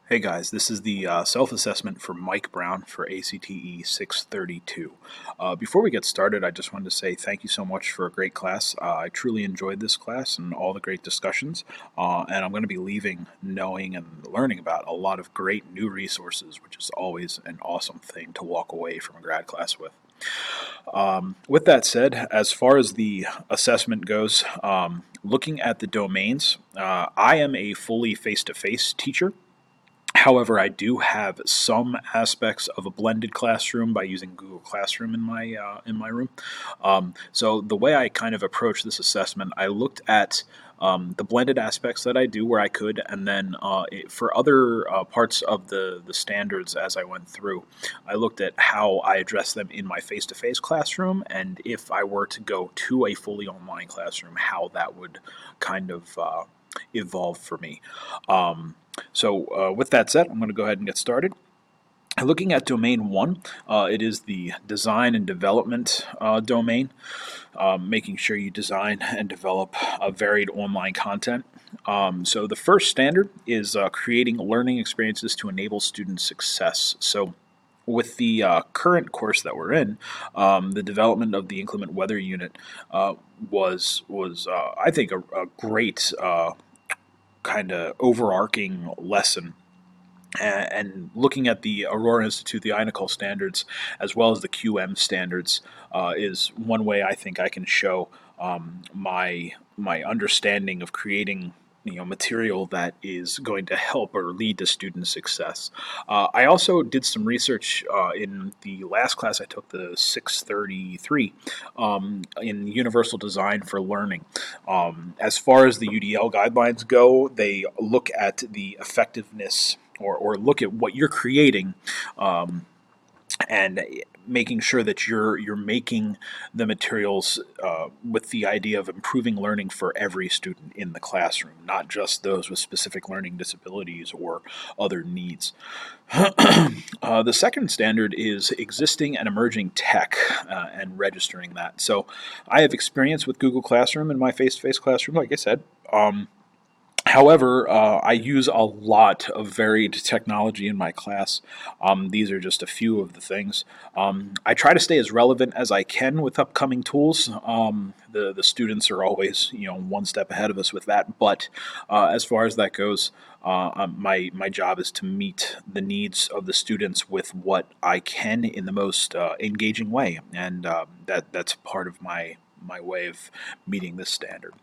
Hey guys, this is the self-assessment for Mike Brown for ACTE 632. Before we get started, I just wanted to say thank you so much for a great class. I truly enjoyed this class and all the great discussions, and I'm going to be leaving knowing and learning about a lot of great new resources, which is always an awesome thing to walk away from a grad class with. With that said, as far as the assessment goes, looking at the domains, I am a fully face-to-face teacher. However, I do have some aspects of a blended classroom by using Google Classroom in my room. So the way I kind of approach this assessment, I looked at the blended aspects that I do where I could, and then for other parts of the standards as I went through, I looked at how I address them in my face-to-face classroom, and if I were to go to a fully online classroom, how that would kind of evolve for me. With that said, I'm going to go ahead and get started. Looking at domain one, it is the design and development domain, making sure you design and develop a varied online content. So the first standard is creating learning experiences to enable student success. So with the current course that we're in, the development of the inclement weather unit was I think a great kind of overarching lesson. And looking at the Aurora Institute, the INACOL standards, as well as the QM standards, is one way I think I can show my understanding of creating material that is going to help or lead to student success. I also did some research in the last class I took, the 633, in Universal Design for Learning. As far as the UDL guidelines go, they look at the effectiveness or look at what you're creating, and making sure that you're making the materials with the idea of improving learning for every student in the classroom, not just those with specific learning disabilities or other needs. The second standard is existing and emerging tech and registering that. So I have experience with Google Classroom in my face-to-face classroom, like I said. However, I use a lot of varied technology in my class. These are just a few of the things. I try to stay as relevant as I can with upcoming tools. The students are always one step ahead of us with that. But as far as that goes, my job is to meet the needs of the students with what I can in the most engaging way, and that's part of my way of meeting this standard.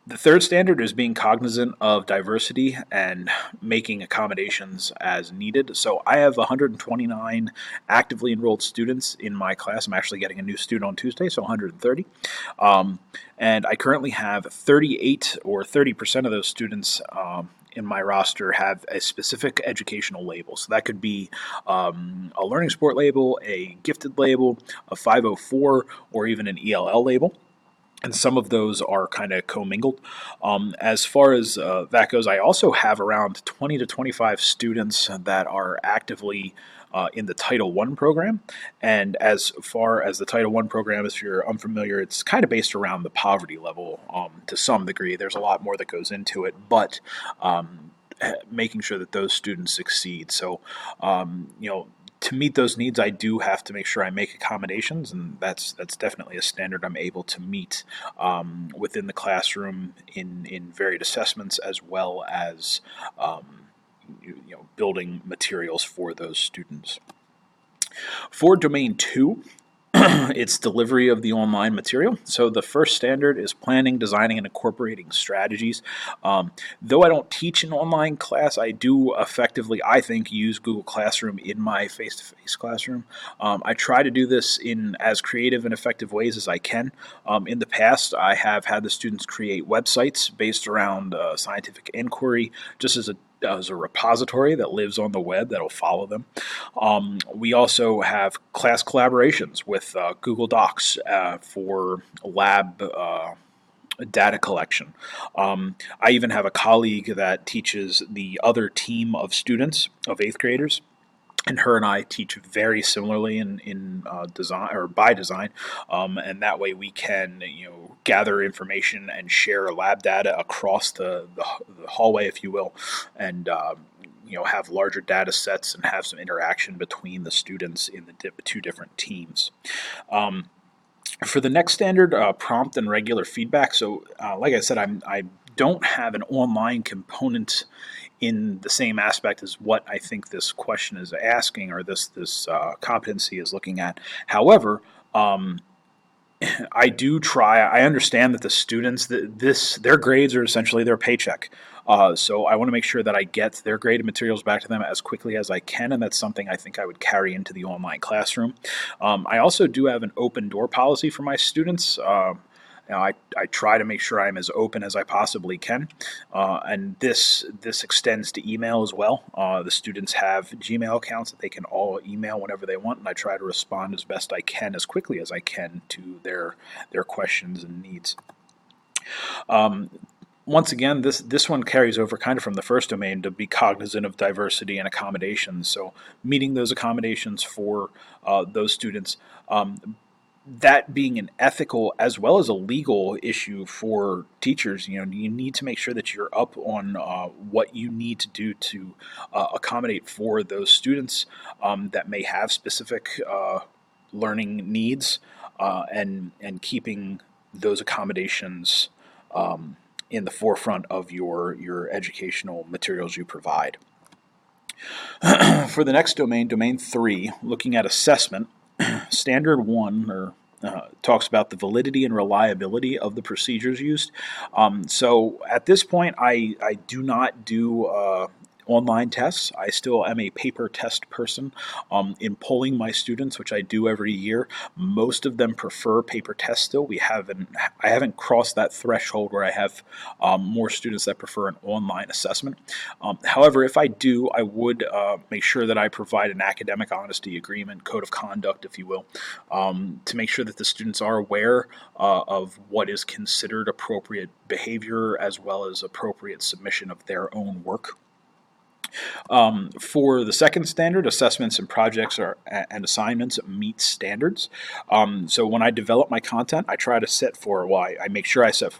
The third standard is being cognizant of diversity and making accommodations as needed. So I have 129 actively enrolled students in my class. I'm actually getting a new student on Tuesday, so 130. And I currently have 38 or 30% of those students in my roster have a specific educational label. So that could be a learning support label, a gifted label, a 504, or even an ELL label. And some of those are kind of commingled. As far as that goes, I also have around 20 to 25 students that are actively in the Title I program. And as far as the Title I program, if you're unfamiliar, it's kind of based around the poverty level to some degree. There's a lot more that goes into it, but making sure that those students succeed. So, to meet those needs, I do have to make sure I make accommodations, and that's definitely a standard I'm able to meet within the classroom in varied assessments, as well as building materials for those students. For domain 2, it's delivery of the online material. So the first standard is planning, designing, and incorporating strategies. Though I don't teach an online class, I do effectively, I think, use Google Classroom in my face-to-face classroom. I try to do this in as creative and effective ways as I can. In the past, I have had the students create websites based around scientific inquiry, just as a repository that lives on the web that'll follow them. We also have class collaborations with Google Docs for lab data collection. I even have a colleague that teaches the other team of students, of 8th graders, and her and I teach very similarly in design or by design, and that way we can gather information and share lab data across the hallway, if you will, and have larger data sets and have some interaction between the students in the two different teams. Um, for the next standard, prompt and regular feedback. So, like I said, I don't have an online component in the same aspect as what I think this question is asking, or this competency is looking at. However, um, I do try. I understand that the students, their grades are essentially their paycheck. So I want to make sure that I get their graded materials back to them as quickly as I can, and that's something I think I would carry into the online classroom. I also do have an open door policy for my students. I try to make sure I'm as open as I possibly can, and this extends to email as well. The students have Gmail accounts that they can all email whenever they want, and I try to respond as best I can, as quickly as I can, to their questions and needs. Um, Once again, this one carries over kind of from the first domain, to be cognizant of diversity and accommodations. So meeting those accommodations for those students. That being an ethical as well as a legal issue for teachers, you need to make sure that you're up on what you need to do to accommodate for those students that may have specific learning needs, and keeping those accommodations in the forefront of your educational materials you provide. For the next domain, domain 3, looking at assessment, standard 1 talks about the validity and reliability of the procedures used. So at this point, I do not do online tests. I still am a paper test person. In polling my students, which I do every year, most of them prefer paper tests still. I haven't crossed that threshold where I have more students that prefer an online assessment. However, if I do, I would make sure that I provide an academic honesty agreement, code of conduct, if you will, to make sure that the students are aware of what is considered appropriate behavior, as well as appropriate submission of their own work. For the second standard, assessments and projects and assignments meet standards. So when I develop my content, I try to I make sure I set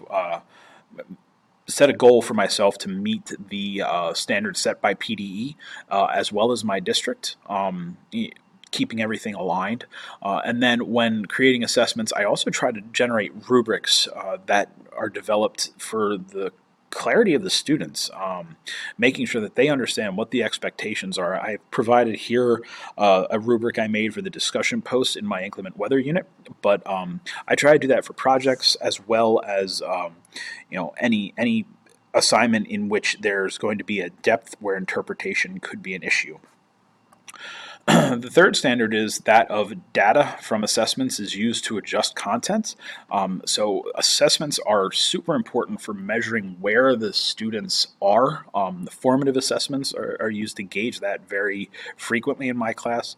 a goal for myself to meet the standards set by PDE, as well as my district. Keeping everything aligned. And then when creating assessments, I also try to generate rubrics that are developed for the clarity of the students, making sure that they understand what the expectations are. I've provided here a rubric I made for the discussion post in my inclement weather unit, but I try to do that for projects, as well as any assignment in which there's going to be a depth where interpretation could be an issue. The third standard is that of data from assessments is used to adjust content. So assessments are super important for measuring where the students are. The formative assessments are used to gauge that very frequently in my class.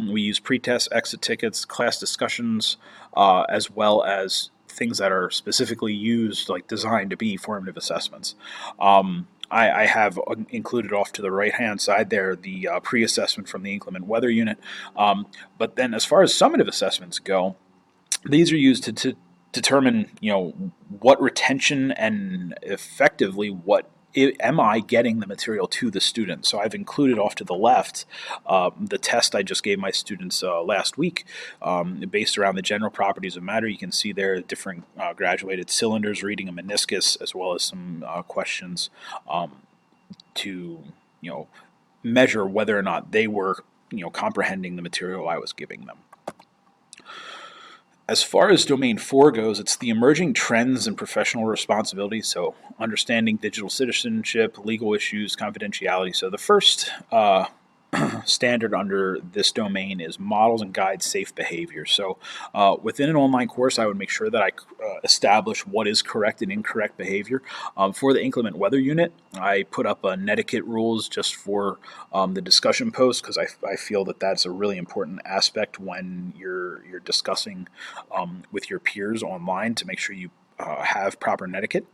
We use pretest, exit tickets, class discussions, as well as things that are specifically used, like designed to be formative assessments. I have included off to the right-hand side there the pre-assessment from the inclement weather unit. But then as far as summative assessments go, these are used to determine, what retention and effectively am I getting the material to the student. So I've included off to the left the test I just gave my students last week, based around the general properties of matter. You can see there different graduated cylinders, reading a meniscus, as well as some questions to measure whether or not they were comprehending the material I was giving them. As far as domain 4 goes, it's the emerging trends and professional responsibility. So understanding digital citizenship, legal issues, confidentiality. So the first standard under this domain is models and guide safe behavior. So within an online course, I would make sure that I establish what is correct and incorrect behavior. For the inclement weather unit, I put up netiquette rules just for the discussion post, because I feel that that's a really important aspect when you're discussing with your peers online, to make sure you have proper netiquette.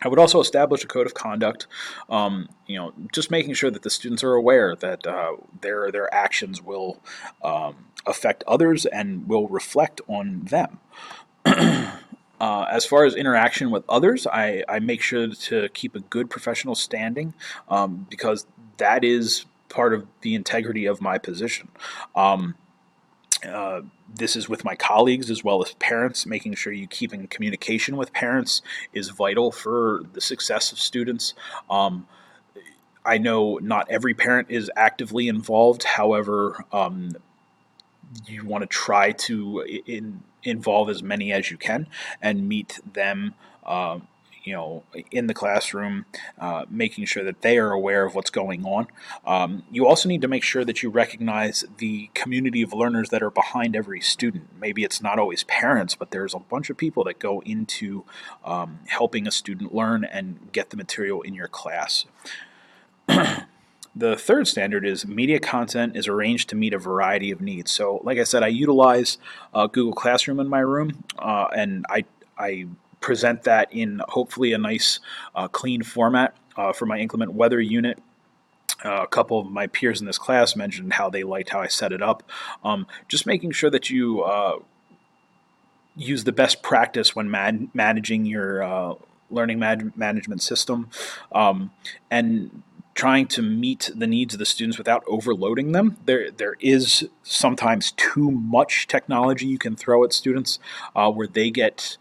I would also establish a code of conduct, just making sure that the students are aware that their actions will affect others and will reflect on them. As far as interaction with others, I make sure to keep a good professional standing, because that is part of the integrity of my position. Um, this is with my colleagues as well as parents. Making sure you keep in communication with parents is vital for the success of students. Um, I know not every parent is actively involved. However, you want to try to involve as many as you can and meet them. In the classroom, making sure that they are aware of what's going on. You also need to make sure that you recognize the community of learners that are behind every student. Maybe it's not always parents, but there's a bunch of people that go into helping a student learn and get the material in your class. The third standard is media content is arranged to meet a variety of needs. So, like I said, I utilize Google Classroom in my room, and I present that in hopefully a nice, clean format for my inclement weather unit. A couple of my peers in this class mentioned how they liked how I set it up. Just making sure that you use the best practice when managing your learning management system, and trying to meet the needs of the students without overloading them. There is sometimes too much technology you can throw at students, where they get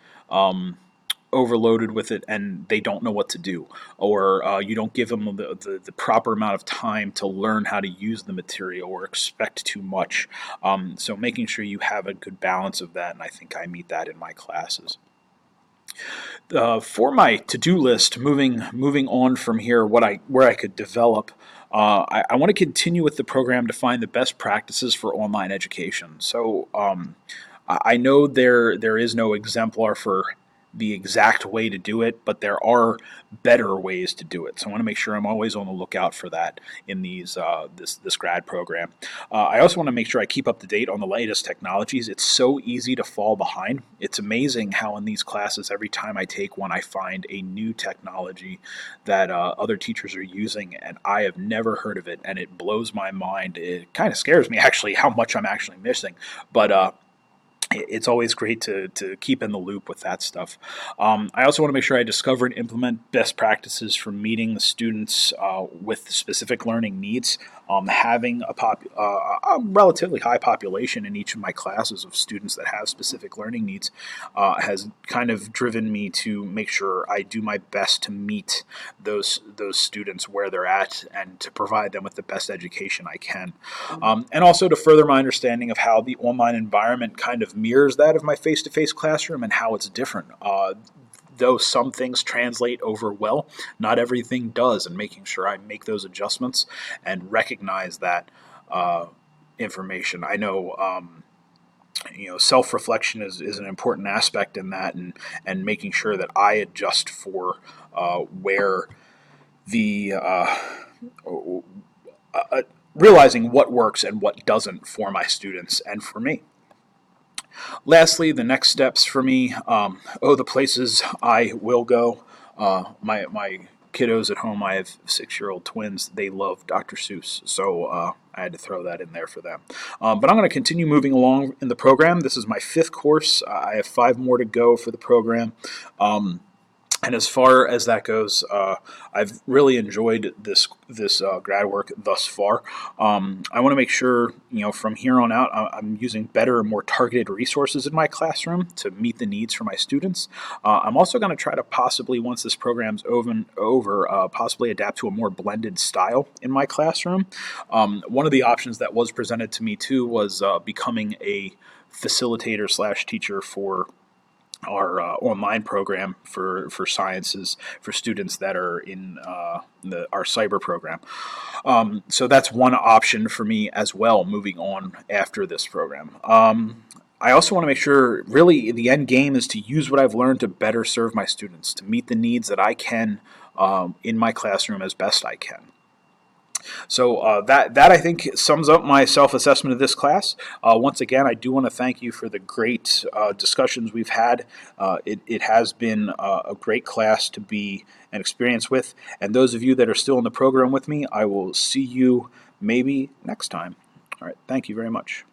overloaded with it and they don't know what to do, or you don't give them the proper amount of time to learn how to use the material, or expect too much. So making sure you have a good balance of that, and I think I meet that in my classes. For my to-do list, moving on from here, where I could develop, I want to continue with the program to find the best practices for online education. So I know there is no exemplar for the exact way to do it, but there are better ways to do it. So I want to make sure I'm always on the lookout for that in this grad program. I also want to make sure I keep up to date on the latest technologies. It's so easy to fall behind. It's amazing how in these classes, every time I take one, I find a new technology that other teachers are using, and I have never heard of it, and it blows my mind. It kind of scares me actually how much I'm actually missing, but it's always great to keep in the loop with that stuff. I also want to make sure I discover and implement best practices for meeting the students with specific learning needs. Having a relatively high population in each of my classes of students that have specific learning needs has kind of driven me to make sure I do my best to meet those students where they're at and to provide them with the best education I can. And also to further my understanding of how the online environment kind of mirrors that of my face-to-face classroom and how it's different. Though some things translate over well, not everything does, and making sure I make those adjustments and recognize that information. I know, self-reflection is an important aspect in that, and making sure that I adjust for where the realizing what works and what doesn't for my students and for me. Lastly, the next steps for me, the places I will go. My kiddos at home, I have 6-year-old twins. They love Dr. Seuss, so I had to throw that in there for them. But I'm going to continue moving along in the program. This is my 5th course. I have 5 more to go for the program. And as far as that goes, I've really enjoyed this grad work thus far. I want to make sure, from here on out, I'm using better and more targeted resources in my classroom to meet the needs for my students. I'm also going to try to possibly, once this program's over, possibly adapt to a more blended style in my classroom. One of the options that was presented to me too was becoming a facilitator slash teacher for our online program for sciences for students that are in our cyber program. So that's one option for me as well, moving on after this program. I also want to make sure, really, the end game is to use what I've learned to better serve my students, to meet the needs that I can in my classroom as best I can. So that I think sums up my self-assessment of this class. Once again, I do want to thank you for the great discussions we've had. It has been a great class to be an experience with. And those of you that are still in the program with me, I will see you maybe next time. All right. Thank you very much.